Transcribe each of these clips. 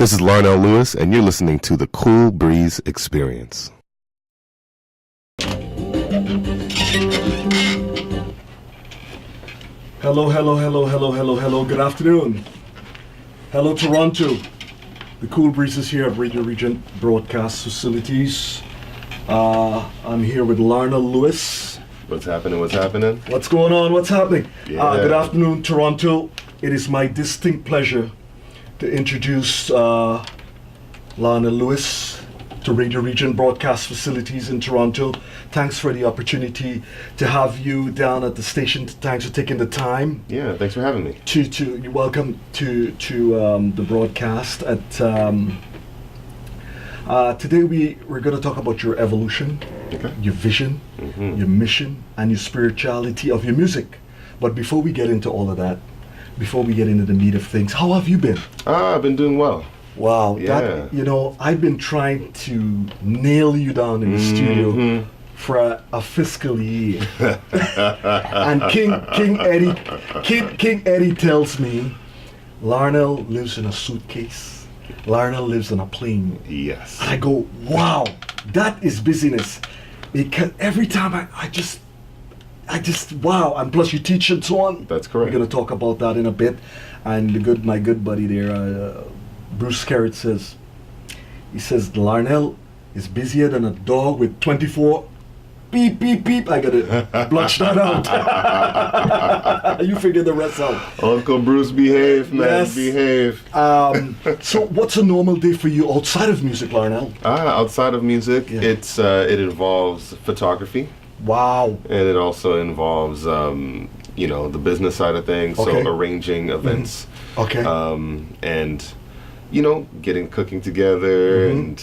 This is Larnell Lewis, and you're listening to the Koolbreeeze Experience. Hello, hello, hello, hello, hello, hello. Good afternoon. Hello, Toronto. The Koolbreeeze is here at Radioregent Broadcast Facilities. I'm here with Larnell Lewis. What's happening? What's happening? What's going on? What's happening? Yeah. Good afternoon, Toronto. It is my distinct pleasure to introduce Larnell Lewis to Radioregent Broadcast Facilities in Toronto. Thanks for the opportunity to have you down at the station. Thanks for taking the time. Yeah, thanks for having me. You're welcome to the broadcast. Today we're going to talk about your evolution, Okay. your vision, your mission, and your spirituality of your music. But before we get into all of that, before we get into the meat of things, how have you been? I've been doing well. Wow, Yeah. I've been trying to nail you down in the studio for a fiscal year. And King Eddie tells me, Larnell lives in a suitcase. Larnell lives in a plane. Yes. I go, wow, that is busyness. Because every time I just wow. And plus you teach and so on. That's correct. We're going to talk about that in a bit. And my good buddy there, Bruce Carrot says, Larnell is busier than a dog with 24 beep, beep, beep. I got to blotch that out. You figure the rest out. Uncle Bruce, behave, man. Yes. Behave. So what's a normal day for you outside of music, Larnell? Outside of music, Yeah. it involves photography, Wow. and it also involves the business side of things. Okay. So arranging events, Okay. and getting cooking together and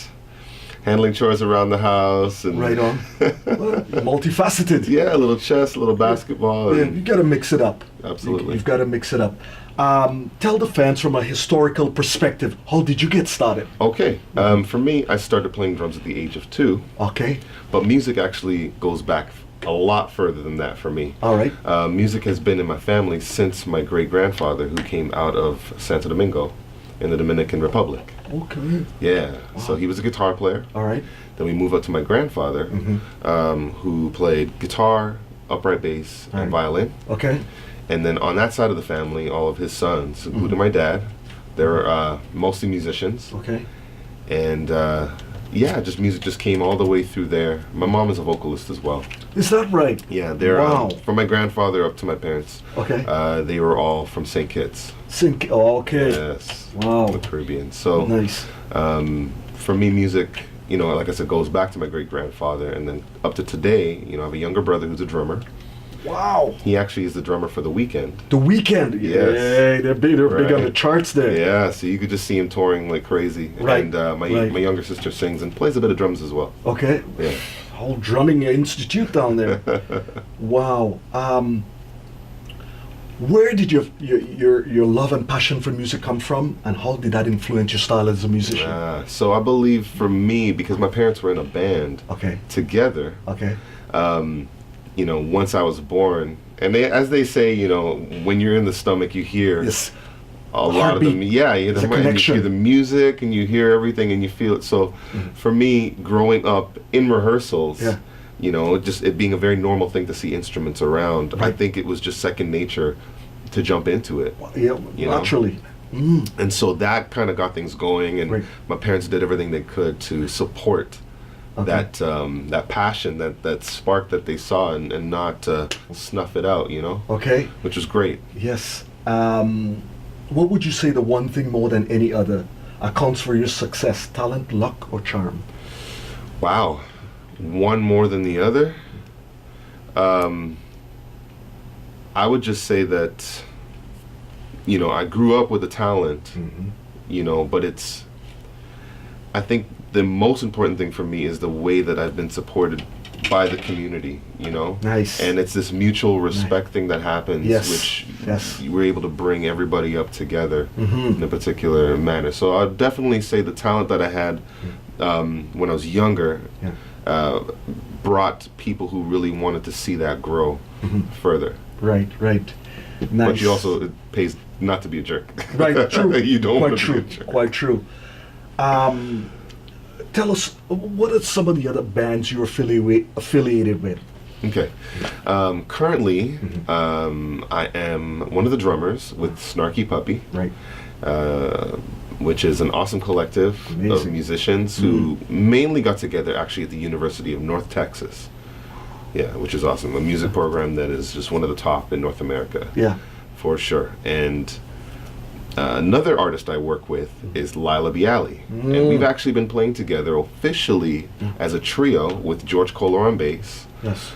handling chores around the house and Right on. Well, multifaceted. yeah, a little chess, a little basketball. Yeah, And you got to mix it up. Absolutely. You've got to mix it up. Tell the fans from a historical perspective, how did you get started? Okay, for me, I started playing drums at the age of 2, Okay. but music actually goes back a lot further than that for me. All right. Music has been in my family since my great-grandfather, who came out of Santo Domingo in the Dominican Republic. Okay. Yeah, so he was a guitar player. All right. Then we move up to my grandfather, who played guitar, upright bass, and Right. violin. Okay. And then on that side of the family, all of his sons, including my dad, they're mostly musicians. Okay. And just music just came all the way through there. My mom is a vocalist as well. Is that right? Yeah, they're Wow. from my grandfather up to my parents. Okay. They were all from St. Kitts. Okay. Yes. Wow. The Caribbean. So Nice. for me, music, like I said, goes back to my great grandfather, and then up to today. I have a younger brother who's a drummer. Wow. He actually is the drummer for The Weeknd. The Weeknd. Yes. Yay, they're big on the Right. charts there. Yeah, so you could just see him touring like crazy. Right, And my right. younger sister sings and plays a bit of drums as well. Okay. Yeah. Whole drumming institute down there. Wow. Where did your love and passion for music come from, and how did that influence your style as a musician? So I believe for me, because my parents were in a band Okay. together, Okay. once I was born, and as they say, when you're in the stomach, you hear Yes. a lot of them. Heartbeat. Yeah, you hear, It's a and you connection. hear the music, and you hear everything, and you feel it. So for me, growing up in rehearsals, Yeah. just it being a very normal thing to see instruments around, I Right. think it was just second nature to jump into it. Yeah. You know? Naturally. And so that kind of got things going, and Right. my parents did everything they could to support Okay. that passion, that spark that they saw, and not snuff it out, Okay. which was great. Yes. What would you say the one thing more than any other accounts for your success? Talent, luck, or charm? Wow, one more than the other. I would just say that, I grew up with a talent, but I think the most important thing for me is the way that I've been supported by the community, Nice. And it's this mutual respect thing that happens, Yes. which Yes. we're able to bring everybody up together in a particular manner. So I'd definitely say the talent that I had when I was younger brought people who really wanted to see that grow further. Right. Nice. But you also, it pays not to be a jerk. Right, true. You don't Quite want to true. be a jerk. Quite true. Tell us, what are some of the other bands you're affiliated with? Okay. Currently, I am one of the drummers with Snarky Puppy, Right. which is an awesome collective of Amazing. musicians who mainly got together actually at the University of North Texas. Yeah, which is awesome. A music program that is just one of the top in North America. Yeah. For sure. And another artist I work with is Lila Bialy. And we've actually been playing together officially as a trio with George Kohler on bass Yes.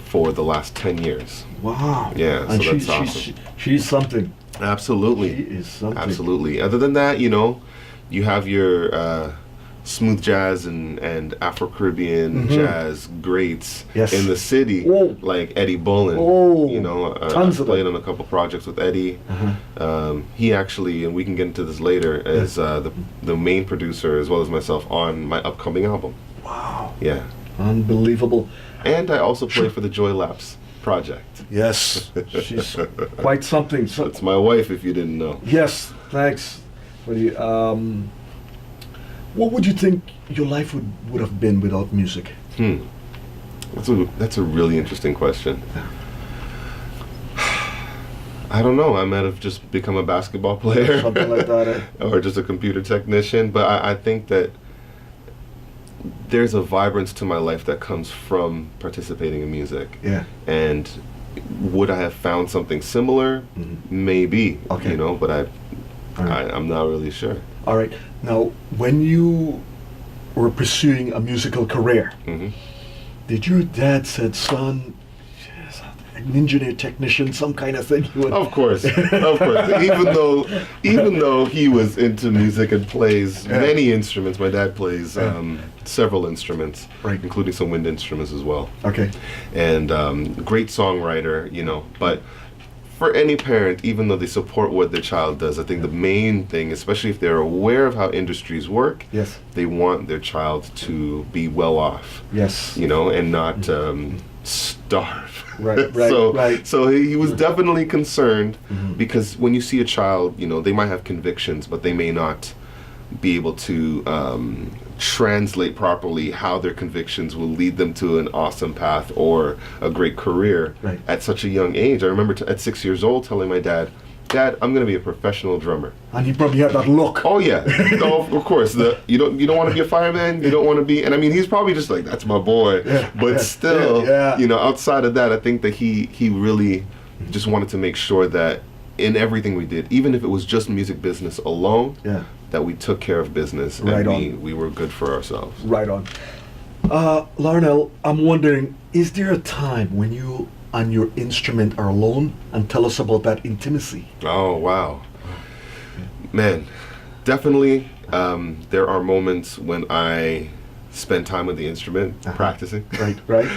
for the last 10 years. Wow. Yeah, And so that's awesome. she's something. Absolutely. She is something. Absolutely. Other than that, you have your smooth jazz and Afro-Caribbean jazz greats Yes. in the city, Oh. like Eddie Bullen. Oh, tons I've of played them. on a couple projects with Eddie. He actually, and we can get into this later, is the main producer as well as myself on my upcoming album. Wow. Yeah. Unbelievable. And I also play for the Joy Lapse project. Yes. She's quite something. So, That's my wife, if you didn't know. yes. Thanks. For the, what would you think your life would have been without music? That's a really interesting question. I don't know. I might have just become a basketball player. Something like that. Or just a computer technician. But I think that there's a vibrance to my life that comes from participating in music. Yeah. And would I have found something similar? Maybe. Okay. But Alright. I'm not really sure. All right. Now, when you were pursuing a musical career, did your dad said, "Son, yes, an engineer, technician, some kind of thing"? You would, Of course. Even though he was into music and plays many instruments, my dad plays several instruments, Right. including some wind instruments as well. Okay. And great songwriter, but for any parent, even though they support what their child does, I think the main thing, especially if they're aware of how industries work, Yes. they want their child to be well off, Yes. and not starve. Right. So he was definitely concerned because when you see a child, they might have convictions, but they may not be able to translate properly how their convictions will lead them to an awesome path or a great career Right. at such a young age. I remember at 6 years old telling my dad, I'm going to be a professional drummer. And he probably had that look. Oh yeah, no, of course. You don't want to be a fireman. You don't want to be, and I mean, he's probably just like, that's my boy. But still, outside of that, I think that he really just wanted to make sure that in everything we did, even if it was just music business alone, that we took care of business Right and we were good for ourselves. Right on. Larnell, I'm wondering, is there a time when you and your instrument are alone? And tell us about that intimacy. Oh wow, man, definitely. There are moments when I spend time with the instrument practicing. Right.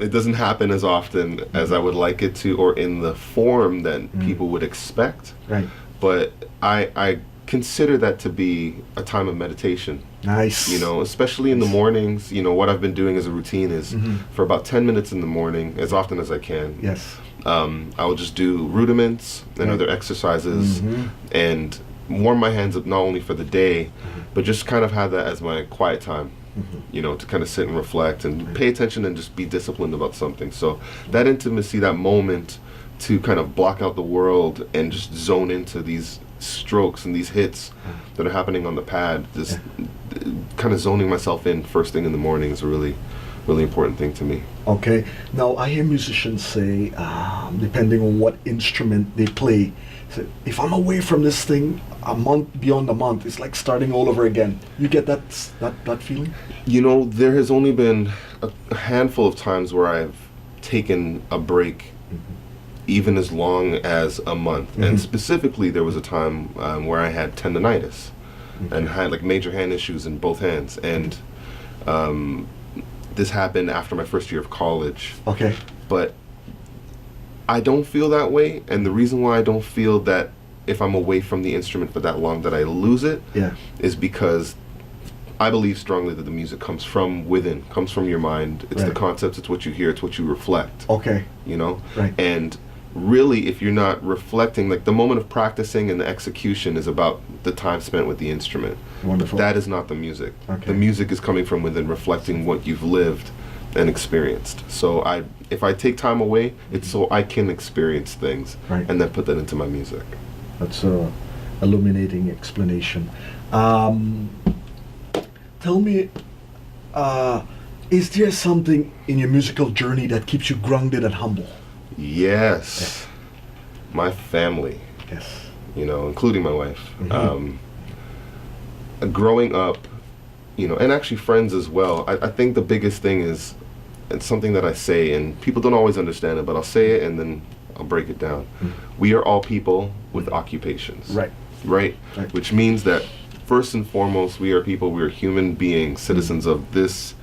It doesn't happen as often as I would like it to, or in the form that people would expect. Right. But I consider that to be a time of meditation. Nice. Especially in the mornings. What I've been doing as a routine is for about 10 minutes in the morning, as often as I can. Yes. I will just do rudiments and other exercises and warm my hands up not only for the day, but just kind of have that as my quiet time. To kind of sit and reflect and pay attention and just be disciplined about something. So that intimacy, that moment to kind of block out the world and just zone into these strokes and these hits that are happening on the pad, just kind of zoning myself in first thing in the morning is a really, really important thing to me. Okay. Now, I hear musicians say, depending on what instrument they play, say, if I'm away from this thing beyond a month, it's like starting all over again. You get that feeling? There has only been a handful of times where I've taken a break even as long as a month. And specifically, there was a time where I had tendonitis and had like major hand issues in both hands. And this happened after my first year of college. Okay. But I don't feel that way. And the reason why I don't feel that if I'm away from the instrument for that long that I lose it is because I believe strongly that the music comes from within, comes from your mind. It's the concepts, it's what you hear, it's what you reflect. Okay. Right. And really, if you're not reflecting, like the moment of practicing and the execution is about the time spent with the instrument. Wonderful. That is not the music. Okay. The music is coming from within, reflecting what you've lived and experienced. So if I take time away, it's so I can experience things, Right. and then put that into my music. That's a illuminating explanation. Tell me, is there something in your musical journey that keeps you grounded and humble? Yes. My family, Yes. including my wife. Mhm. Growing up, and actually friends as well, I think the biggest thing is, it's something that I say, and people don't always understand it, but I'll say it and then I'll break it down. We are all people with occupations. Right. Right? Right. Which means that first and foremost, we are people, we are human beings, citizens of this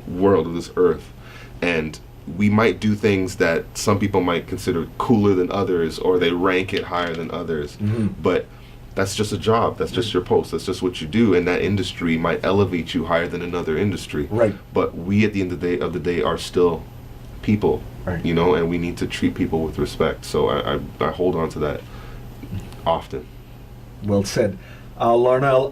world, of this earth. And we might do things that some people might consider cooler than others, or they rank it higher than others. But that's just a job. That's just your post. That's just what you do. And that industry might elevate you higher than another industry. Right. But we, at the end of the day, are still people. Right. And we need to treat people with respect. So I hold on to that often. Well said. Larnell,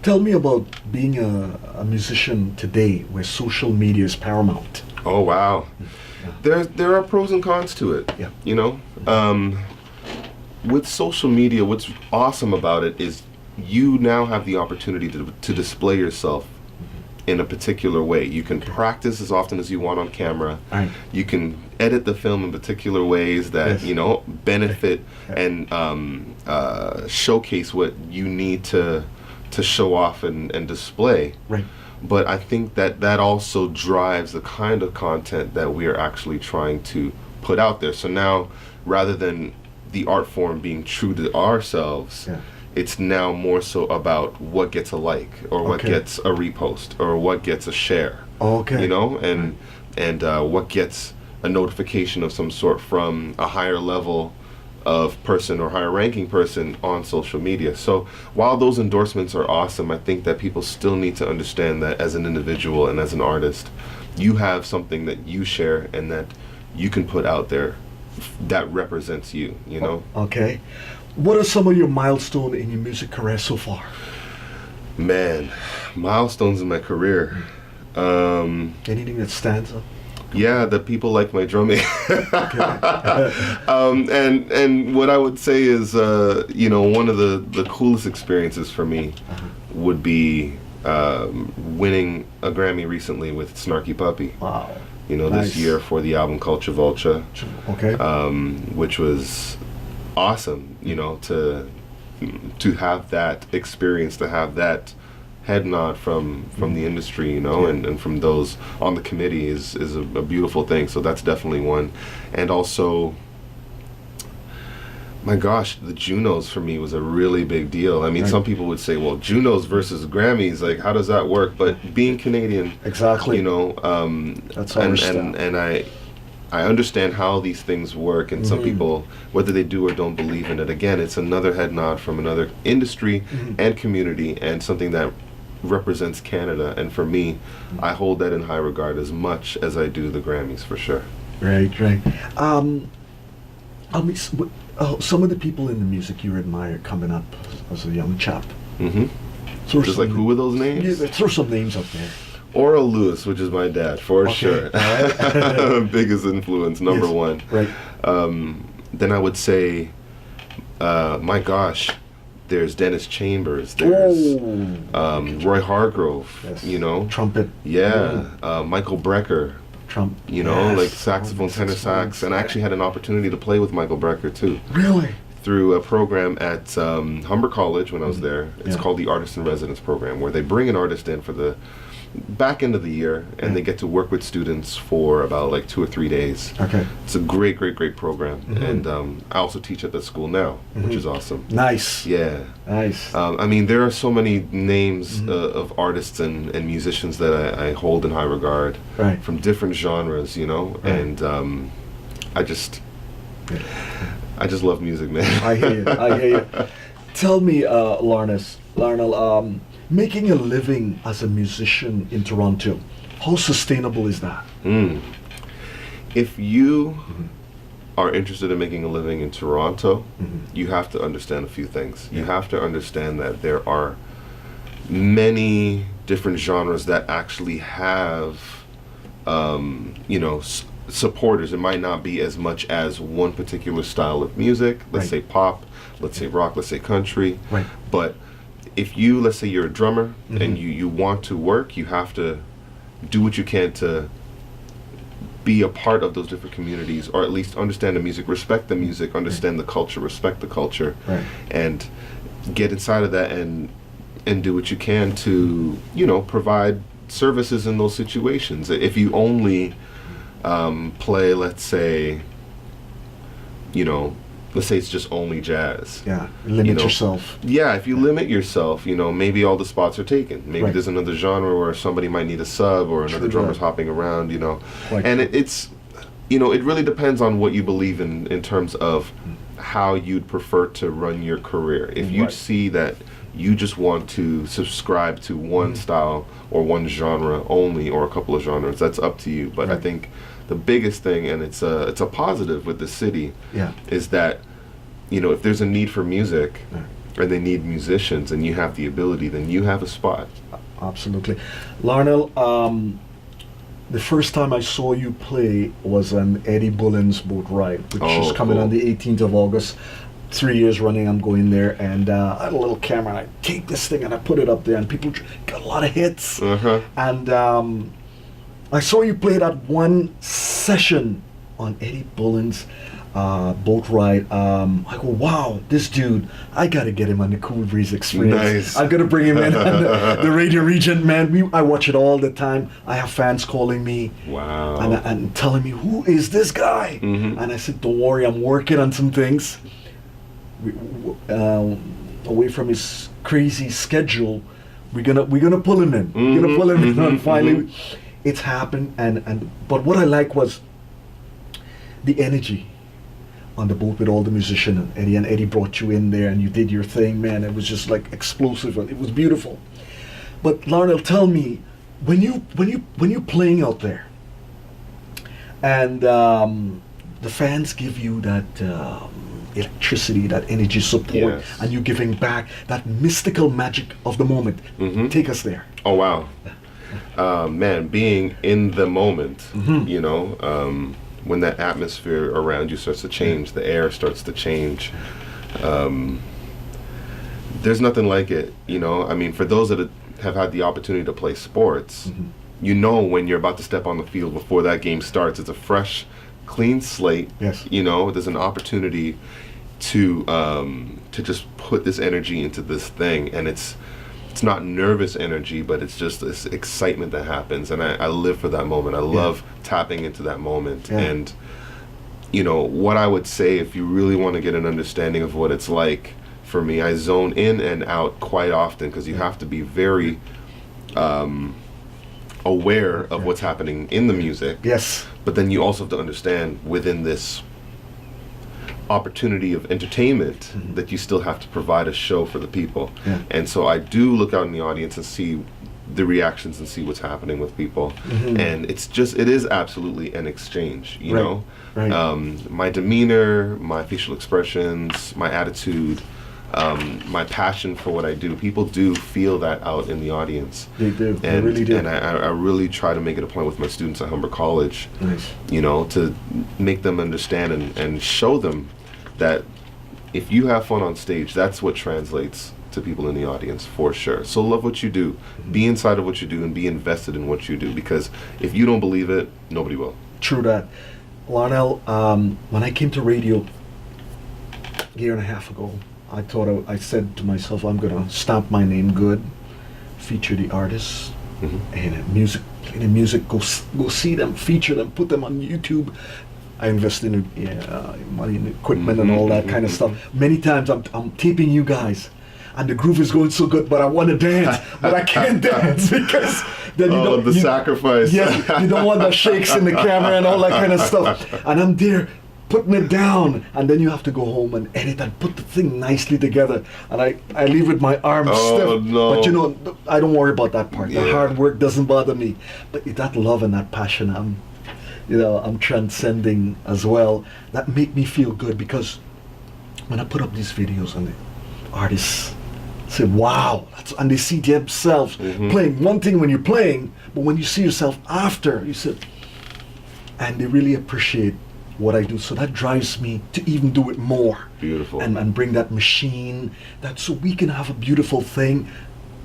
tell me about being a musician today where social media is paramount. Oh, wow. There are pros and cons to it. Yeah. With social media, what's awesome about it is you now have the opportunity to display yourself in a particular way. You can practice as often as you want on camera. Right. You can edit the film in particular ways that, Yes. benefit and showcase what you need to show off and display. Right. But I think that also drives the kind of content that we are actually trying to put out there. So now, rather than the art form being true to ourselves, Yeah. it's now more so about what gets a like, or what Okay. gets a repost, or what gets a share. Okay. And what gets a notification of some sort from a higher level of person or higher ranking person on social media. So while those endorsements are awesome, I think that people still need to understand that as an individual and as an artist, you have something that you share and that you can put out there that represents you, Okay. What are some of your milestones in your music career so far? Man, milestones in my career. Anything that stands up? Yeah, the people like my drumming. Okay. And what I would say is, one of the coolest experiences for me would be winning a Grammy recently with Snarky Puppy. Wow. This Nice. year for the album Culture Vulture, Okay. which was awesome, to have that experience, to have that head nod from the industry, and from those on the committee is a beautiful thing. So that's definitely one. And also, my gosh, the Junos for me was a really big deal. I mean, Right. some people would say, well, Junos versus Grammys, like, how does that work? But being Canadian, Exactly. that's our style. and I understand how these things work, and some people, whether they do or don't believe in it, again, it's another head nod from another industry and community, and something that represents Canada. And for me, I hold that in high regard as much as I do the Grammys, for sure. Right. Some of the people in the music you admire coming up as a young chap. Throw Just like, some- who were those names? Yeah, throw some names up there. Oral Lewis, which is my dad, for Okay. sure. Biggest influence, number Yes. one. Right. Then I would say, my gosh, there's Dennis Chambers, there's Roy Hargrove, Yes. Trumpet. Michael Brecker, Trump. like Yes. saxophone, Oh, tenor sax, and I actually had an opportunity to play with Michael Brecker too, Really? through a program at Humber College when I was there. It's Yeah. called the Artist in Residence program, where they bring an artist in for the back end of the year, and they get to work with students for about like 2 or 3 days. Okay. It's a great program, and I also teach at the school now, which is awesome. Nice. Yeah. Nice. I mean, there are so many names of artists and musicians that I hold in high regard, Right. from different genres, Right. and I just love music, man. I hear you. Tell me, Larnell, making a living as a musician in Toronto, how sustainable is that? If you are interested in making a living in Toronto, you have to understand a few things. You have to understand that there are many different genres that actually have, supporters. It might not be as much as one particular style of music. Let's say pop, let's say rock, let's say country. Right. But if let's say you're a drummer and you want to work, you have to do what you can to be a part of those different communities, or at least understand the music, respect the music, understand the culture, respect the culture, and get inside of that and do what you can to, provide services in those situations. If you only play, let's say it's just only jazz. Yeah, limit yourself. Yeah, if you limit yourself, maybe all the spots are taken. Maybe there's another genre where somebody might need a sub or another drummer's hopping around, And it's, it really depends on what you believe in terms of how you'd prefer to run your career. If you see that you just want to subscribe to one style or one genre only, or a couple of genres, that's up to you. But I think the biggest thing, and it's a positive with the city, is that if there's a need for music and they need musicians and you have the ability, then you have a spot. Absolutely. Larnell, the first time I saw you play was on Eddie Bullen's boat ride, which is coming on the 18th of August. 3 years running, I'm going there, and I had a little camera, and I take this thing and I put it up there, and people got a lot of hits. And I saw you play that one session on Eddie Bullen's boat ride. I go, wow, this dude, I gotta get him on the Koolbreeze experience. Nice. I gotta bring him in on the Radioregent, man. I watch it all the time. I have fans calling me, and telling me, who is this guy? And I said, don't worry, I'm working on some things. Away from his crazy schedule, we're gonna pull him in. We're gonna pull him in, and finally, it's happened. But what I like was the energy on the boat with all the musicians, and Eddie brought you in there and you did your thing, man. It was just like explosive. It was beautiful. But Larnell, tell me, when you're playing out there, and the fans give you that electricity, that energy support, and you giving back that mystical magic of the moment. Take us there. Oh wow, man, being in the moment, when that atmosphere around you starts to change, the air starts to change. There's nothing like it, I mean, for those that have had the opportunity to play sports, when you're about to step on the field before that game starts, it's a fresh, clean slate. There's an opportunity to just put this energy into this thing, and it's not nervous energy, but it's just this excitement that happens, and I live for that moment. I love tapping into that moment. And what I would say, if you really want to get an understanding of what it's like, for me, I zone in and out quite often, because you have to be very aware of what's happening in the music. But then you also have to understand, within this opportunity of entertainment, that you still have to provide a show for the people. And so I do look out in the audience and see the reactions and see what's happening with people. And it is absolutely an exchange, you know. My demeanor, my facial expressions, my attitude, my passion for what I do, people do feel that out in the audience. They do. They really do. And I really try to make it a point with my students at Humber College, to make them understand and show them that if you have fun on stage, that's what translates to people in the audience, for sure. So love what you do, be inside of what you do, and be invested in what you do, because if you don't believe it, nobody will. True that. Larnell, when I came to radio a year and a half ago, I said to myself, I'm gonna stamp my name good, feature the artists, and play the music, go see them, feature them, put them on YouTube. I invest in money in equipment and all that kind of stuff. Many times I'm taping you guys, and the groove is going so good, but I want to dance, but I can't dance, because then sacrifice. Yes, you don't want the shakes in the camera and all that kind of stuff. And I'm there putting it down, and then you have to go home and edit and put the thing nicely together. And I leave with my arms stiff. No. But I don't worry about that part. The hard work doesn't bother me. But that love and that passion, I'm transcending as well. That make me feel good because when I put up these videos and the artists say, wow, and they see themselves playing. One thing when you're playing, but when you see yourself after, you said, and they really appreciate what I do. So that drives me to even do it more. Beautiful. And bring that machine, that so we can have a beautiful thing.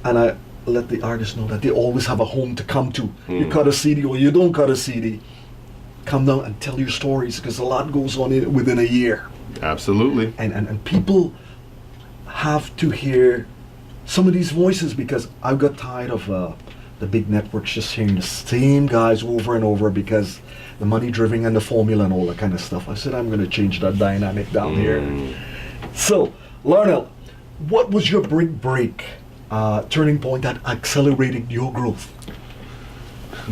And I let the artists know that they always have a home to come to. You cut a CD or you don't cut a CD. Come down and tell your stories because a lot goes on within a year. Absolutely. And people have to hear some of these voices because I've got tired of the big networks just hearing the same guys over and over because the money driven and the formula and all that kind of stuff. I said I'm going to change that dynamic down here. So, Larnell, what was your break turning point that accelerated your growth?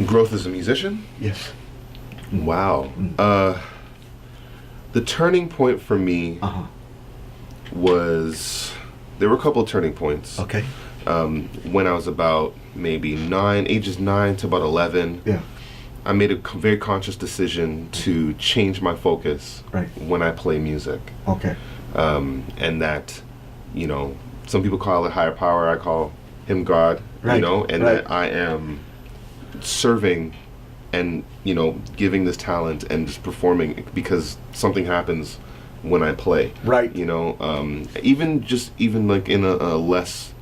Growth as a musician? Yes. Wow. The turning point for me was, there were a couple of turning points. Okay. When I was about maybe ages 9 to about 11, Yeah. I made a very conscious decision to change my focus when I play music. Okay. And that, some people call it higher power, I call him God, and that I am serving and, giving this talent and just performing because something happens when I play. Right. Even like in a less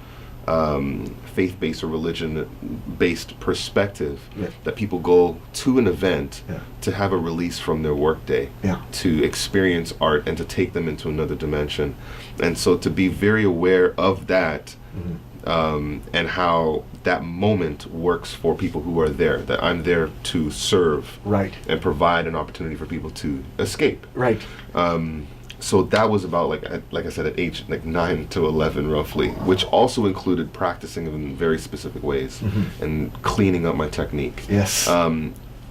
faith-based or religion-based perspective, that people go to an event to have a release from their workday, to experience art and to take them into another dimension. And so to be very aware of that, and how that moment works for people who are there, that I'm there to serve and provide an opportunity for people to escape. Right. So that was about like I said, at age 9 to 11 roughly, which also included practicing in very specific ways and cleaning up my technique. Yes.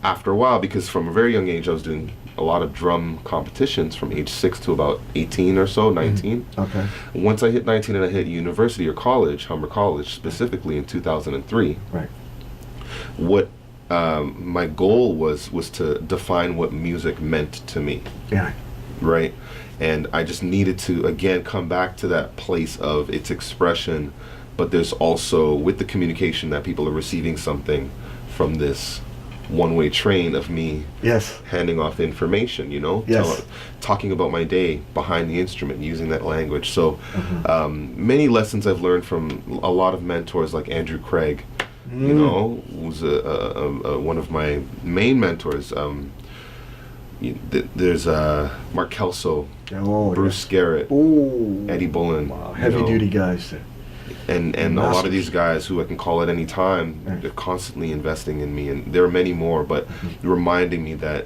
After a while, because from a very young age I was doing a lot of drum competitions from age 6 to about 18 or so, 19. Okay. Once I hit 19 and I hit university or college, Humber College specifically in 2003, what my goal was to define what music meant to me. Yeah. Right? And I just needed to, again, come back to that place of its expression, but there's also, with the communication, that people are receiving something from this one-way train of me handing off information, talking about my day behind the instrument, using that language. So many lessons I've learned from a lot of mentors like Andrew Craig, who's one of my main mentors. There's Mark Kelso, Bruce Garrett, Eddie Bullen. Wow, heavy-duty guys. And a lot of these guys who I can call at any time, they're constantly investing in me, and there are many more, but reminding me that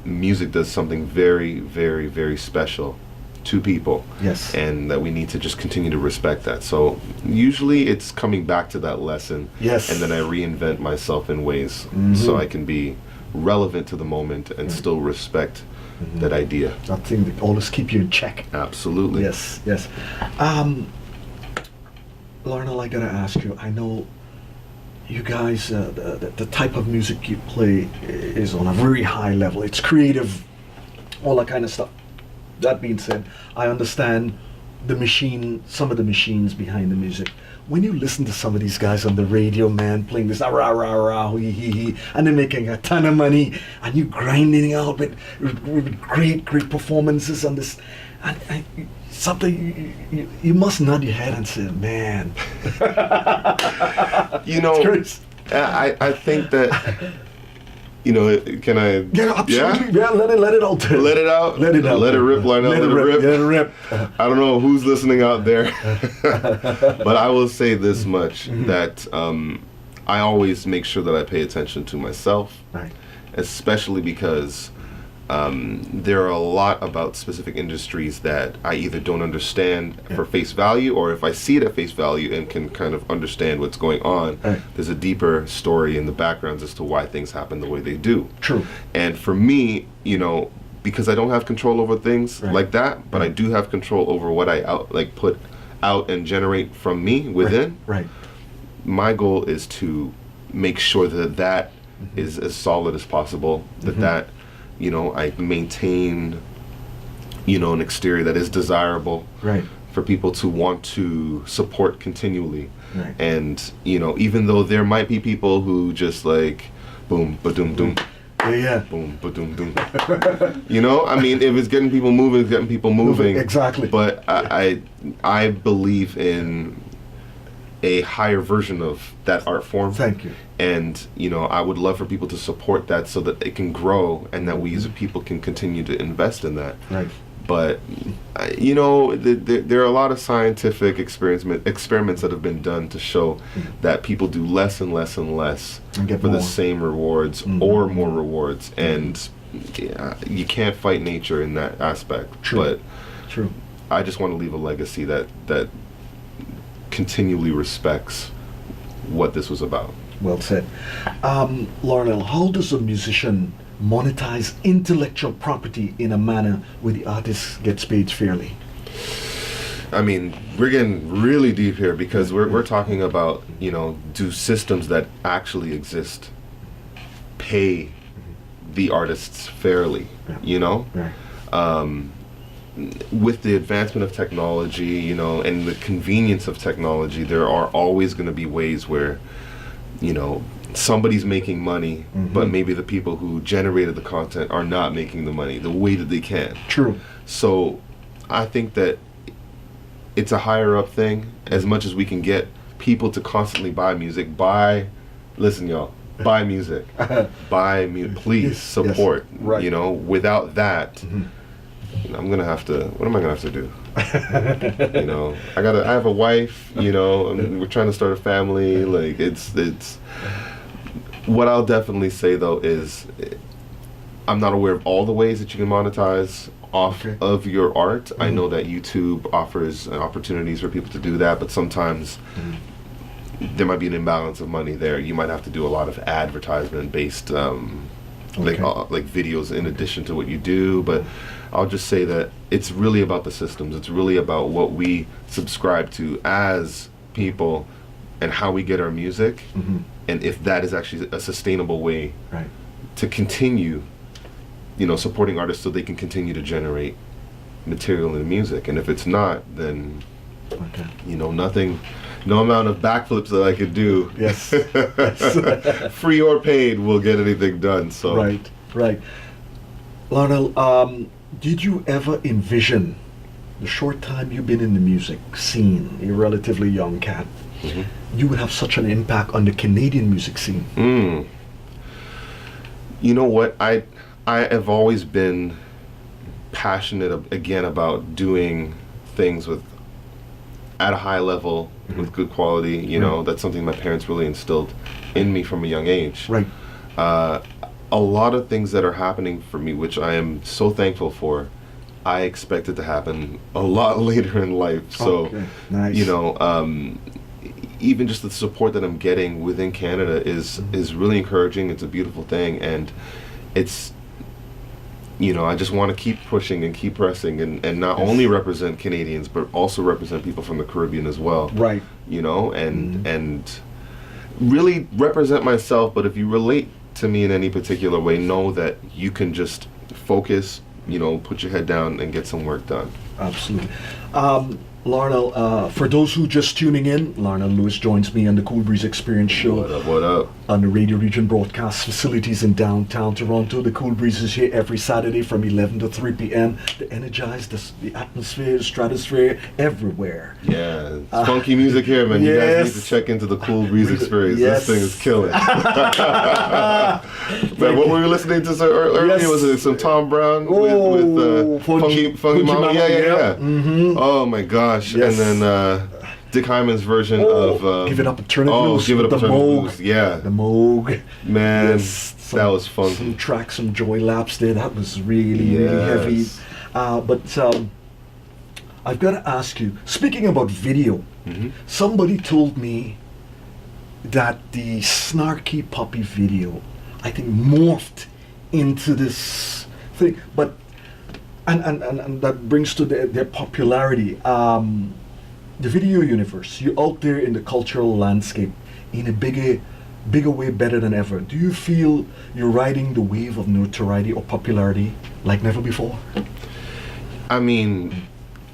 music does something very, very, very special to people. Yes. And that we need to just continue to respect that. So usually it's coming back to that lesson. Yes. And then I reinvent myself in ways so I can be relevant to the moment and still respect that idea. That thing that always keep you in check. Absolutely. Yes. Larnell, I gotta ask you, I know you guys, the type of music you play is on a very high level. It's creative, all that kind of stuff. That being said, I understand some of the machines behind the music. When you listen to some of these guys on the radio, man, playing this rah rah rah hee hee hee, and they're making a ton of money, and you grinding out with great performances on this, and something you must nod your head and say, man. I think that. Can I? Yeah, absolutely. Yeah, let it out. Let it out. Let it out. Let it rip, Larnell. Let it rip. Let it rip. I don't know who's listening out there, but I will say this much: that I always make sure that I pay attention to myself, especially because there are a lot about specific industries that I either don't understand for face value, or if I see it at face value and can kind of understand what's going on, there's a deeper story in the backgrounds as to why things happen the way they do. True. And for me, because I don't have control over things like that, but I do have control over what I put out and generate from me within. Right. My goal is to make sure that is as solid as possible. That I maintain an exterior that is desirable Right. for people to want to support continually. Right. And even though there might be people who just like boom ba-doom doom Yeah. boom ba-doom doom I mean, if it's getting people moving, it's getting people moving. Exactly. But I believe in a higher version of that art form. Thank you. And I would love for people to support that so that it can grow and that we as a people can continue to invest in that. Right. But there are a lot of scientific experiments that have been done to show that people do less and less and less And get for more. the same rewards or more rewards, and you can't fight nature in that aspect. True. But True. I just want to leave a legacy that continually respects what this was about. Well said. Larnell, how does a musician monetize intellectual property in a manner where the artist gets paid fairly? I mean, we're getting really deep here because we're talking about, do systems that actually exist pay the artists fairly, Right. With the advancement of technology, and the convenience of technology, there are always going to be ways where, somebody's making money, but maybe the people who generated the content are not making the money the way that they can. True. So I think that it's a higher up thing. As much as we can get people to constantly buy music, listen y'all, buy music, please Yes, support. yes, right. Without that, I'm gonna have to. What am I gonna have to do? I have a wife. And we're trying to start a family. Like it's. What I'll definitely say though is, I'm not aware of all the ways that you can monetize off of your art. I know that YouTube offers opportunities for people to do that, but sometimes there might be an imbalance of money there. You might have to do a lot of advertisement based, like videos in addition to what you do. But I'll just say that it's really about the systems. It's really about what we subscribe to as people and how we get our music, and if that is actually a sustainable way to continue, supporting artists so they can continue to generate material in music. And if it's not, then nothing, no amount of backflips that I could do, Yes. free or paid, will get anything done. So Right. Larnell, did you ever envision the short time you've been in the music scene, a relatively young cat, you would have such an impact on the Canadian music scene? You know what? I have always been passionate again about doing things at a high level with good quality. That's something my parents really instilled in me from a young age. Right. A lot of things that are happening for me, which I am so thankful for, I expected to happen a lot later in life. So, Nice. Even just the support that I'm getting within Canada is really encouraging. It's a beautiful thing, and it's, I just want to keep pushing and keep pressing and not only represent Canadians, but also represent people from the Caribbean as well. Right. And really represent myself. But if you relate to me in any particular way, know that you can just focus, put your head down and get some work done. Absolutely. Larnell, for those who just tuning in, Larnell Lewis joins me on the Koolbreeeze Experience show. What up? On the Radioregent broadcast facilities in downtown Toronto. The Koolbreeeze is here every Saturday from 11 to 3 p.m. to energize the atmosphere, the stratosphere, everywhere. Yeah, it's funky music here, man. You guys need to check into the Koolbreeeze Experience. Yes. This thing is killing. Man, what were we listening to earlier? Yes. Was it some Tom Brown with Funky Mama? Yeah. Oh my gosh. Yes. And then Dick Hyman's version of Give It Up and Turn It Loose. Give It Up and the Turn It Moog. Loose. Yeah. The Moog. Man, Yes. that was fun. Some tracks, some joy laps there. That was really heavy. But I've got to ask you, speaking about video, somebody told me that the Snarky Puppy video, I think, morphed into this thing. But and that brings to their popularity. The video universe, you're out there in the cultural landscape in a bigger bigger way, better than ever. Do you feel you're riding the wave of notoriety or popularity like never before? I mean,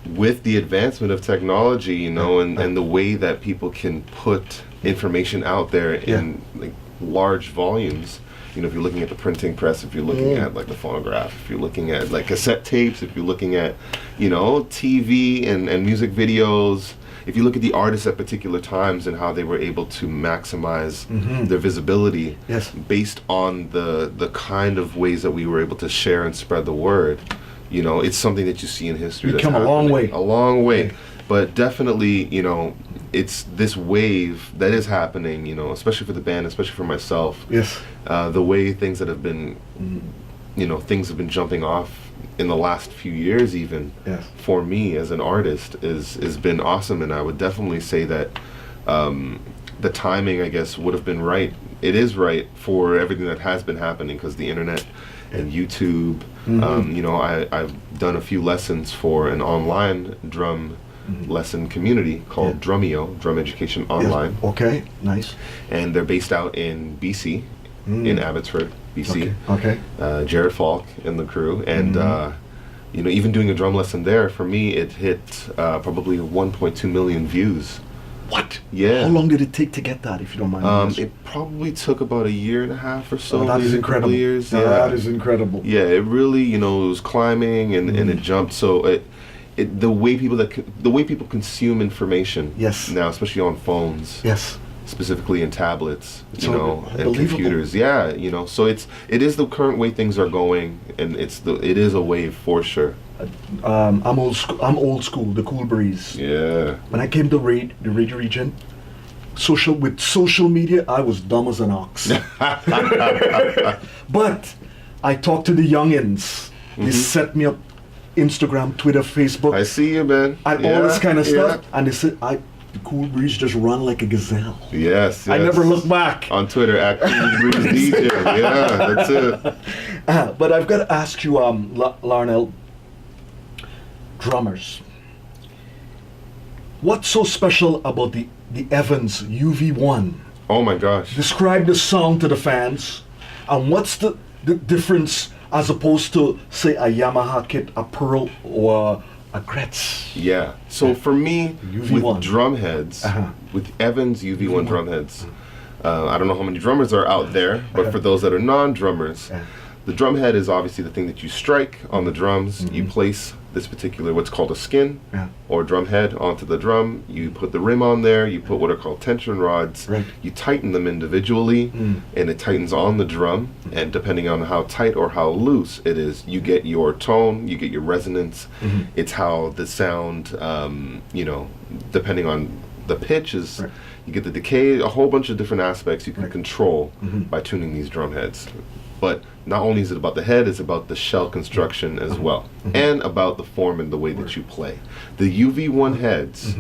with the advancement of technology, you know, and the way that people can put information out there in like large volumes. You know, if you're looking at the printing press, if you're looking at like the phonograph, if you're looking at like cassette tapes, if you're looking at, you know, TV and music videos, if you look at the artists at particular times and how they were able to maximize their visibility based on the kind of ways that we were able to share and spread the word, you know, it's something that you see in history. We've come a long way. A long way. But definitely, you know, it's this wave that is happening, you know, especially for the band, especially for myself. Yes. The way things that have been, you know, things have been jumping off in the last few years even, for me as an artist is been awesome. And I would definitely say that the timing, I guess, would have been right. It is right for everything that has been happening because the internet and YouTube, you know, I've done a few lessons for an online drum lesson community called Drumeo, Drum Education Online. Okay, nice. And they're based out in BC, in Abbotsford, BC. Okay. Jared Falk and the crew. And, you know, even doing a drum lesson there, for me, it hit probably 1.2 million views. What? Yeah. How long did it take to get that, if you don't mind? It probably took about a year and a half or so. That is incredible. Years. No, that is incredible. Yeah, it really, you know, it was climbing and it jumped. So the way people consume information now, especially on phones, specifically in tablets, you know, and computers, you know. So it is the current way things are going, and it is a wave for sure. I'm old school. The Koolbreeze. Yeah. When I came to the Radioregent, social media, I was dumb as an ox. But I talked to the youngins. They set me up Instagram, Twitter, Facebook. I see you, man. And all this kind of stuff. And they said, the Koolbreeze just run like a gazelle. Yes. I never look back. On Twitter, at Koolbreeze DJ. Yeah, that's it. But I've got to ask you, Larnell, drummers. What's so special about the Evans UV1? Oh my gosh. Describe the sound to the fans. And what's the difference as opposed to, say, a Yamaha kit, a Pearl, or a Gretz? Yeah. So for me, UV1. with drum heads, with Evans UV1 drum heads, I don't know how many drummers are out there, but for those that are non-drummers, the drum head is obviously the thing that you strike on the drums. You place this particular, what's called a skin or drum head onto the drum. You put the rim on there. You put what are called tension rods. You tighten them individually, and it tightens on the drum. And depending on how tight or how loose it is, you get your tone, you get your resonance. It's how the sound, you know, depending on the pitch is, you get the decay, a whole bunch of different aspects you can control by tuning these drum heads. But not only is it about the head, it's about the shell construction as well, and about the form and the way that you play. The UV1 heads,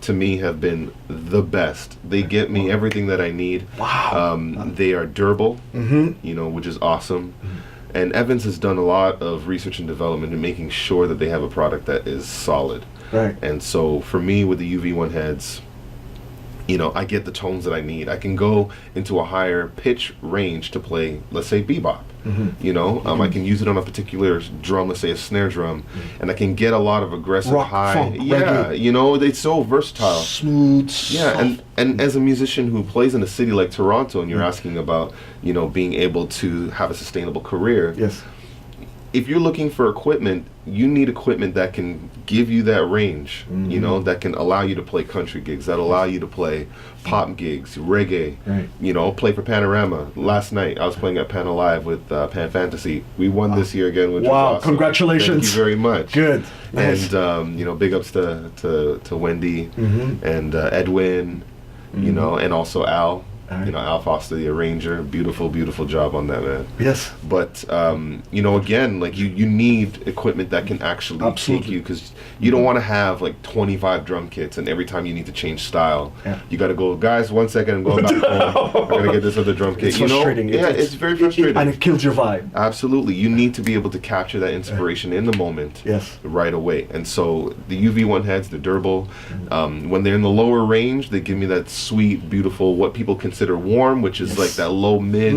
to me, have been the best. They get me everything that I need. Wow. They are durable, you know, which is awesome. And Evans has done a lot of research and development in making sure that they have a product that is solid. And so for me, with the UV1 heads, you know, I get the tones that I need. I can go into a higher pitch range to play, let's say, bebop. You know, I can use it on a particular drum, let's say a snare drum, and I can get a lot of aggressive rock, high. funk, reggae. You know, they're so versatile. Smooth. And as a musician who plays in a city like Toronto, and you're asking about, you know, being able to have a sustainable career. If you're looking for equipment, you need equipment that can give you that range, you know, that can allow you to play country gigs, that allow you to play pop gigs, reggae, you know, play for Panorama. Last night, I was playing at Pan Alive with Pan Fantasy. We won this year again, which was awesome. Congratulations. Thank you very much. Good. Nice. And, you know, big ups to Wendy and Edwin, you know, and also Al. You know, Al Foster, the arranger, beautiful job on that, man. But you know, again, like you need equipment that can actually take you, because you don't want to have like 25 drum kits, and every time you need to change style, you got to go, guys, 1 second, I'm going back home. I'm gonna get this other drum kit. It's frustrating. It's very frustrating, and it kills your vibe. Absolutely, you need to be able to capture that inspiration in the moment, right away. And so the UV1 heads, they're durable. When they're in the lower range, they give me that sweet, beautiful, what people can consider warm, which is like that low mid,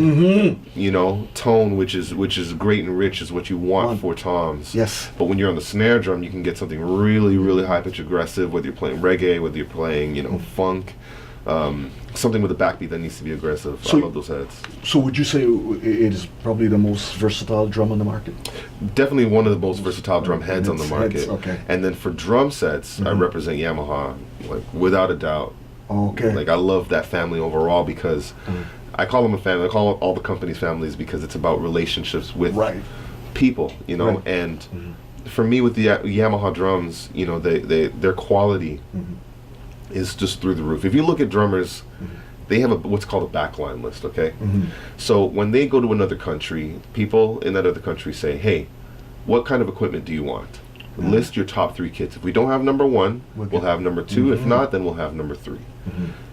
you know, tone, which is great and rich, is what you want for toms. Yes. But when you're on the snare drum, you can get something really, really high pitch aggressive. Whether you're playing reggae, whether you're playing, you know, funk, something with a backbeat that needs to be aggressive. So, I love those heads. So would you say it is probably the most versatile drum on the market? Definitely one of the most versatile drum heads on the market. Heads, okay. And then for drum sets, I represent Yamaha, like without a doubt. Okay. Like I love that family overall because I call them a family. I call all the companies families because it's about relationships with people, you know. Right. And for me, with the Yamaha drums, you know, their quality is just through the roof. If you look at drummers, they have what's called a backline list. Okay, so when they go to another country, people in that other country say, "Hey, what kind of equipment do you want? List your top 3 kits. If we don't have number 1, we'll have number 2. If not, then we'll have number 3.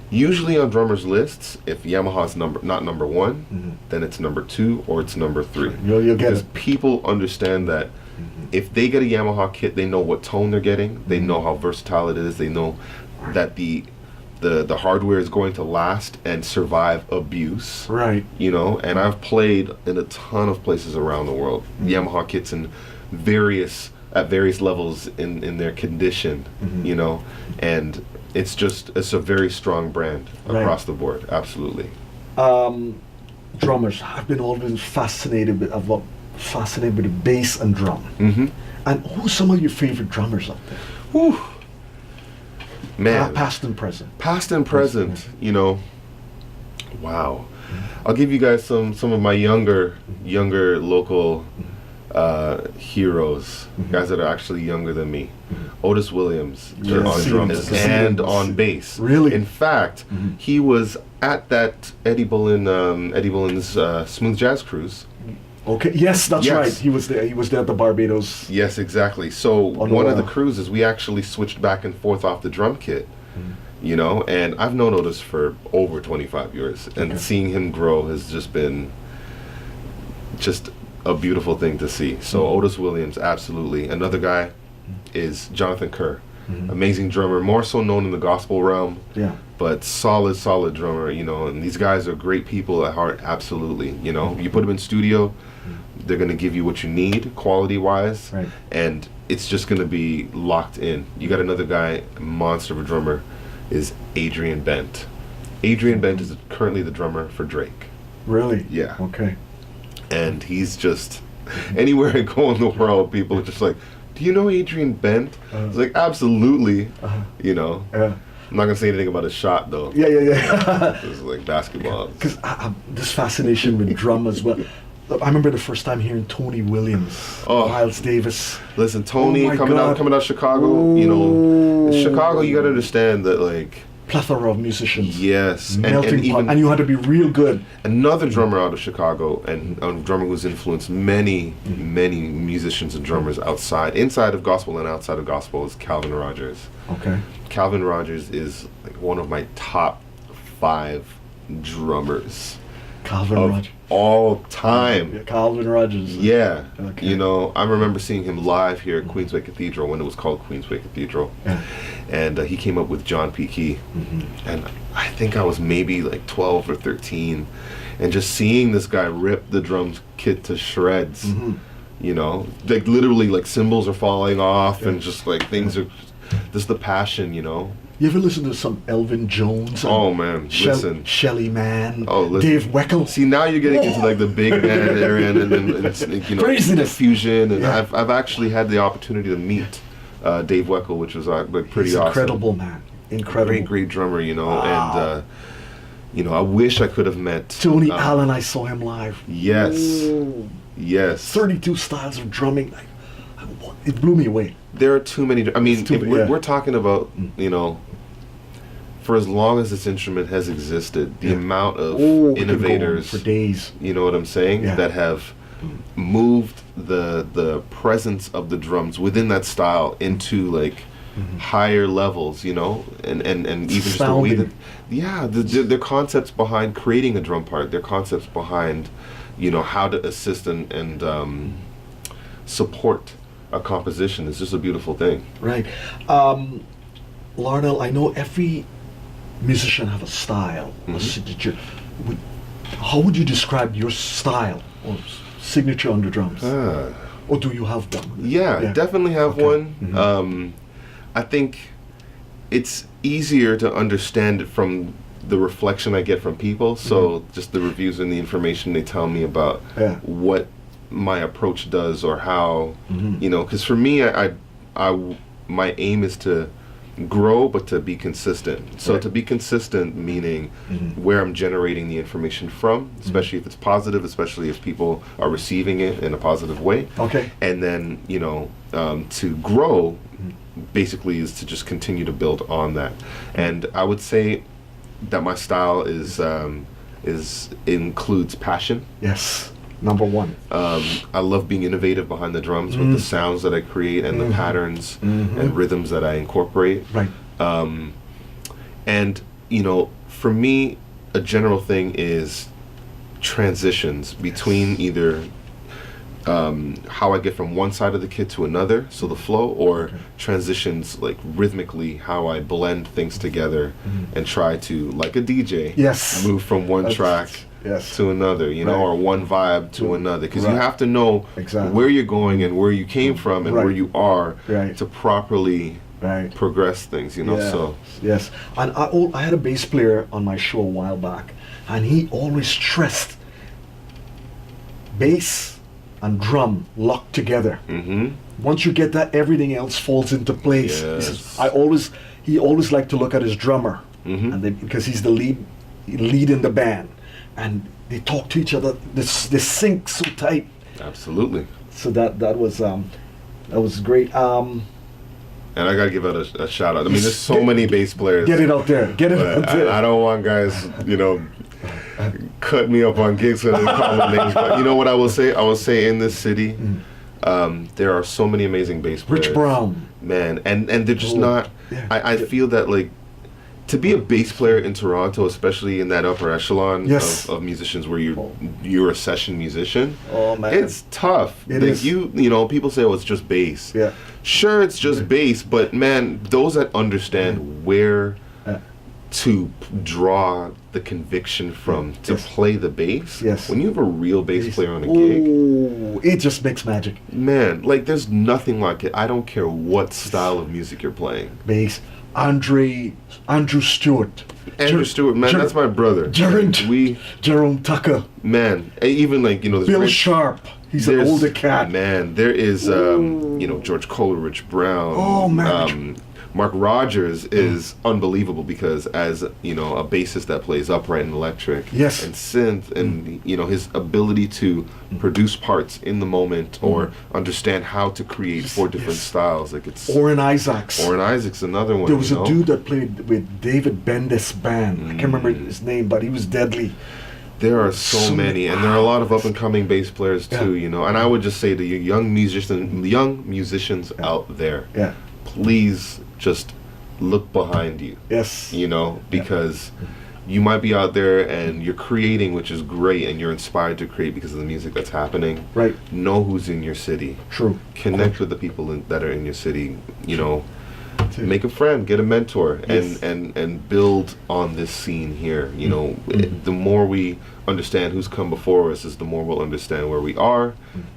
Usually on drummers' lists, if Yamaha's not number 1, then it's number 2 or it's number 3. You'll get because it. people understand that if they get a Yamaha kit, they know what tone they're getting. They know how versatile it is. They know that the hardware is going to last and survive abuse. Right. You know, and I've played in a ton of places around the world. Yamaha kits in various levels in their condition, you know, and it's a very strong brand across the board. Absolutely. Drummers, I've been always fascinated with the bass and drum. And who's some of your favorite drummers out there? Whew. Man, past and present. Past and present, you know. Wow. I'll give you guys some of my younger local heroes, guys that are actually younger than me. Otis Williams on drums and on bass. Really? In fact, he was at that Eddie Bullen's Smooth Jazz Cruise. Okay. Yes, that's right. He was there. He was there at the Barbados. Yes, exactly. So one of the cruises, we actually switched back and forth off the drum kit. You know, and I've known Otis for over 25 years, and seeing him grow has just been just a beautiful thing to see. So Otis Williams, absolutely. Another guy is Jonathan Kerr, amazing drummer, more so known in the gospel realm, but solid drummer, you know. And these guys are great people at heart, absolutely. You know, you put them in studio, they're going to give you what you need, quality-wise, and it's just going to be locked in. You got another guy, monster of a drummer, is Adrian Bent. Adrian Bent is currently the drummer for Drake. Really? Yeah. Okay. And he's just, anywhere I go in the world, people are just like, do you know Adrian Bent? It's like, absolutely. You know. I'm not going to say anything about his shot, though. Yeah. It's like basketball. Because this fascination with drum as well. I remember the first time hearing Tony Williams, Miles Davis. Listen, Tony coming out of Chicago. You know, in Chicago, you got to understand that, like, plethora of musicians. Yes, melting pot, and you had to be real good. Another drummer out of Chicago, and a drummer who's influenced many musicians and drummers inside of gospel and outside of gospel, is Calvin Rogers. Okay. Calvin Rogers is like one of my top 5 drummers. Calvin Rogers. All time. Yeah, Calvin Rogers. Yeah. Okay. You know, I remember seeing him live here at Queensway Cathedral when it was called Queensway Cathedral. Yeah. And he came up with John P. Key. And I think I was maybe like 12 or 13. And just seeing this guy rip the drum kit to shreds, you know, like literally like cymbals are falling off and just like things are, just the passion, you know. You ever listen to some Elvin Jones? Oh man, listen. Shelly Manne. Oh, listen. Dave Weckl. See, now you're getting into like the big band area and it's, you know, craziness. Fusion. And I've actually had the opportunity to meet Dave Weckl, which was like pretty He's awesome. Incredible man. Incredible. Great drummer, you know. Wow. And you know, I wish I could have met Tony Allen. I saw him live. Yes. Ooh. Yes. 32 styles of drumming. Like, it blew me away. There are too many. I mean, we're talking about, you know, for as long as this instrument has existed, the amount of innovators for days. You know what I'm saying? That have moved the presence of the drums within that style into like higher levels, you know, and even just the way that, their concepts behind creating a drum part, their concepts behind, you know, how to assist and support a composition is just a beautiful thing. Right. Larnell, I know every musicians have a style, a signature. How would you describe your style or signature on the drums? Or do you have one? Yeah, definitely have one. I think it's easier to understand it from the reflection I get from people. So just the reviews and the information they tell me about what my approach does or how, you know, because for me, my aim is to grow, but to be consistent. So to be consistent, meaning where I'm generating the information from, especially if it's positive, especially if people are receiving it in a positive way. Okay. And then, you know, to grow basically is to just continue to build on that. And I would say that my style includes passion. Yes. Number one. I love being innovative behind the drums with the sounds that I create and the patterns and rhythms that I incorporate. Right. And, you know, for me, a general thing is transitions between either how I get from one side of the kit to another, so the flow, or transitions like rhythmically, how I blend things together and try to, like a DJ, move from one track to another, you know, or one vibe to another, because you have to know where you're going and where you came from and where you are to properly progress things, you know. So and I had a bass player on my show a while back, and he always stressed bass and drum locked together. Once you get that, everything else falls into place. He says, he always liked to look at his drummer, and because he's the lead in the band, and they talk to each other. They sync so tight. Absolutely. So that was great. And I gotta give out a shout out. I mean, there's so many bass players. Get it out there. Get it out there. I don't want guys, you know, cut me up on gigs because they call me names. But you know what I will say? I will say in this city, there are so many amazing bass players. Rich Brown. Man, and they're just not. I feel that, like, to be a bass player in Toronto, especially in that upper echelon of musicians where you're a session musician, it's tough. It is. You know, people say, oh, it's just bass. Sure, it's just bass, but man, those that understand where to draw the conviction from to play the bass, when you have a real bass player on a gig, it just makes magic. Man, like, there's nothing like it. I don't care what style of music you're playing. Bass. Andrew Stewart. Andrew Stewart, man, that's my brother. Jerome Tucker. Man, even, like, you know, Bill Sharp. He's an older cat. Man, there is, you know, George Coleridge Brown. Oh, man. Mark Rogers is unbelievable because, as, you know, a bassist that plays upright and electric and synth, and you know, his ability to produce parts in the moment or understand how to create four different styles, like it's Orrin Isaacs. Another one. There was a dude that played with David Bendis' band. I can't remember his name, but he was deadly. There are so many, and there are a lot of up and coming bass players too, you know. And I would just say to you, young musicians out there, please just look behind you. You know, because you might be out there and you're creating, which is great, and you're inspired to create because of the music that's happening. Know who's in your city. Connect with the people that are in your city. You know, make a friend, get a mentor, and build on this scene here. You know, the more we understand who's come before us, is the more we'll understand where we are,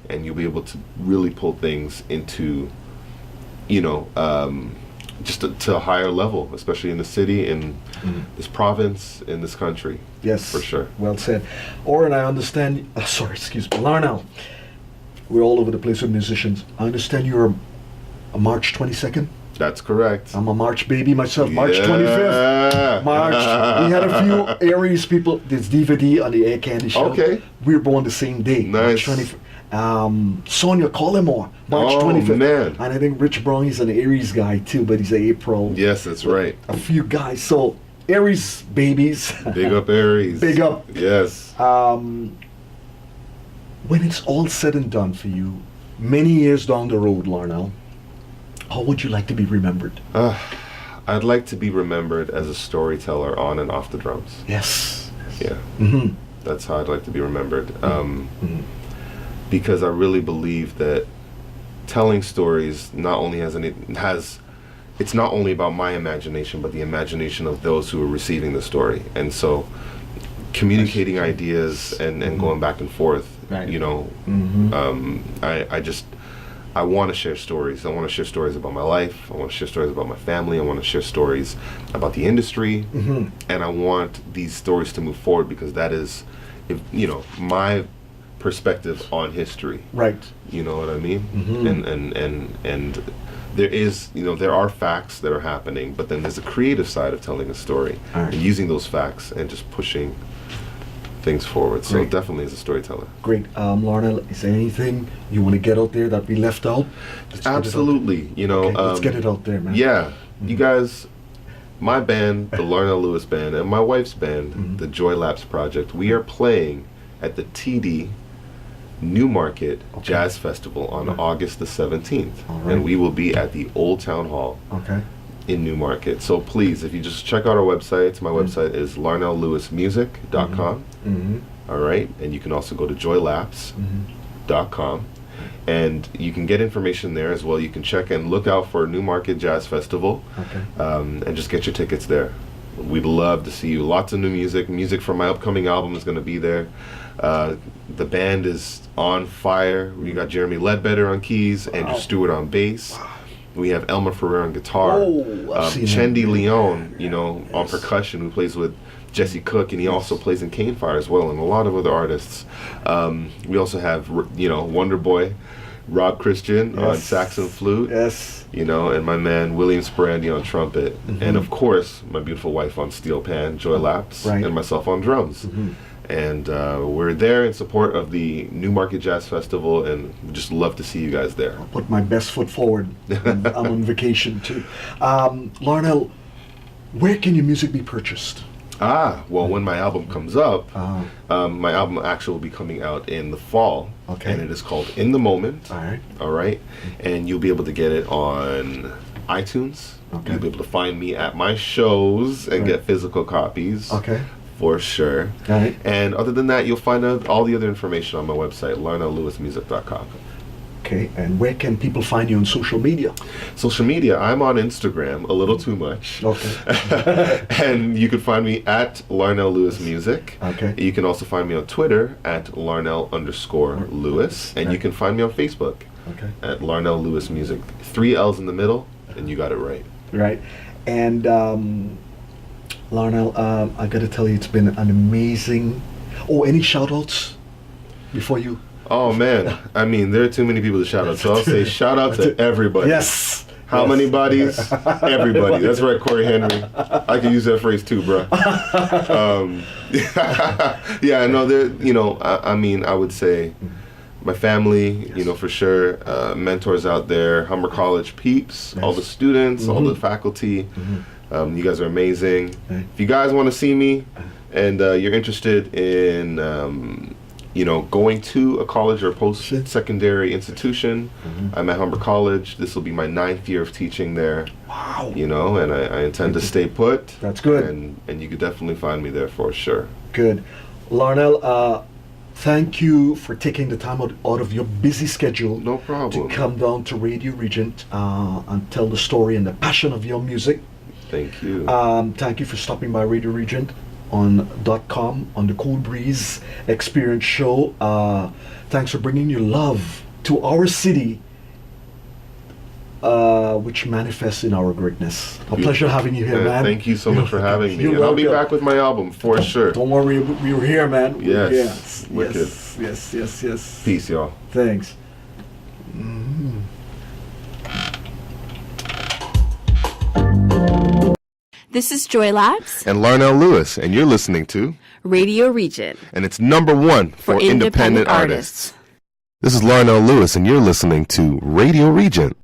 and you'll be able to really pull things into, you know, just to a higher level, especially in the city, in this province, in this country. For sure. Well said. Orrin, I understand. Excuse me, Larnell. We're all over the place with musicians. I understand you're a March 22nd. That's correct. I'm a March baby myself. March 25th. March. We had a few Aries people. There's DVD on the Air Candy Show. We were born the same day. March 25th. Sonia Collymore, March 25th. Man. And I think Rich Brown, he's an Aries guy too, but he's an April. Yes, that's right. A few guys. So, Aries babies. Big up Aries. Big up. Yes. When it's all said and done for you, many years down the road, Larnell, how would you like to be remembered? I'd like to be remembered as a storyteller on and off the drums. That's how I'd like to be remembered. Because I really believe that telling stories not only has it's not only about my imagination, but the imagination of those who are receiving the story. And so communicating ideas and going back and forth, Right. you know, I want to share stories. I want to share stories about my life. I want to share stories about my family. I want to share stories about the industry. And I want these stories to move forward because that is, if you know, my perspective on history. Right. You know what I mean? And there is, you know, there are facts that are happening, but then there's a creative side of telling a story Right. and using those facts and just pushing things forward. So Great. definitely as a storyteller. Great. Larnell, is there anything you want to get out there that we left out? Let's get it out Absolutely. You know, there. Okay, let's get it out there, man. Yeah. You guys, my band, the Larnell Lewis Band, and my wife's band, the Joy Lapse Project, we are playing at the TD Newmarket Jazz Festival on August the 17th. All right. And we will be at the Old Town Hall Okay. in Newmarket. So please, if you just check out our website, my website is larnelllewismusic.com. All right. And you can also go to joylapse.com. And you can get information there as well. You can check and look out for Newmarket Jazz Festival. Okay. And just get your tickets there. We'd love to see you. Lots of new music. Music from my upcoming album is going to be there. The band is on fire. We got Jeremy Ledbetter on keys, Andrew Stewart on bass. We have Elmer Ferrer on guitar. I've seen him. Chendi Leon, you know, on percussion, who plays with Jesse Cook, and he also plays in Cane Fire as well, and a lot of other artists. We also have, you know, Wonder Boy, Rob Christian on sax and flute. Yes. You know, and my man William Sperandi on trumpet, and of course my beautiful wife on steel pan, Joy Lapse, Right. and myself on drums. And we're there in support of the Newmarket Jazz Festival, and we just love to see you guys there. Put my best foot forward. I'm on vacation too. Larnell, where can your music be purchased? Well, when my album comes up, my album actually will be coming out in the fall, Okay. and it is called In the Moment. All right. All right, and you'll be able to get it on iTunes. Okay. You'll be able to find me at my shows and Right. get physical copies. Okay. For sure. All right. And other than that, you'll find out all the other information on my website, larnelllewismusic.com. Okay. And where can people find you on social media? Social media, I'm on Instagram a little too much. Okay. And you can find me at Larnell Lewis Music. Okay. You can also find me on Twitter at Larnell_Lewis. And you can find me on Facebook Okay. at Larnell Lewis Music. 3 L's in the middle, and you got it right. Right. And Larnell, I got to tell you, it's been an amazing. Oh, any shout outs before you? Oh man, I mean, there are too many people to shout out, so I'll say shout out to everybody. Yes. How Yes. many bodies? Everybody. That's right, Corey Henry. I can use that phrase too, bro. Yeah, no, there. You know, I mean, I would say my family. You know, for sure. Mentors out there, Humber College peeps, all the students, all the faculty. You guys are amazing. If you guys want to see me, and you're interested in you know, going to a college or post-secondary institution, I'm at Humber College. This will be my 9th year of teaching there. Wow. You know, and I intend to stay put. That's good. And you could definitely find me there for sure. Good. Larnell, thank you for taking the time out of your busy schedule No problem. to come down to Radio Regent and tell the story and the passion of your music. Thank you. Thank you for stopping by Radio Regent on .com on the Koolbreeze Experience Show. Thanks for bringing your love to our city, which manifests in our greatness. A pleasure having you here, man. Thank you so much for having me. You're And I'll be welcome. back with my album for sure. Don't worry, we were here, man. Yes. Wicked. Yes. Peace, y'all. Thanks. This is Joy Labs, And Larnell Lewis, and you're listening to, Radio Regent, and it's #1 for independent artists. This is Larnell Lewis, and you're listening to Radio Regent.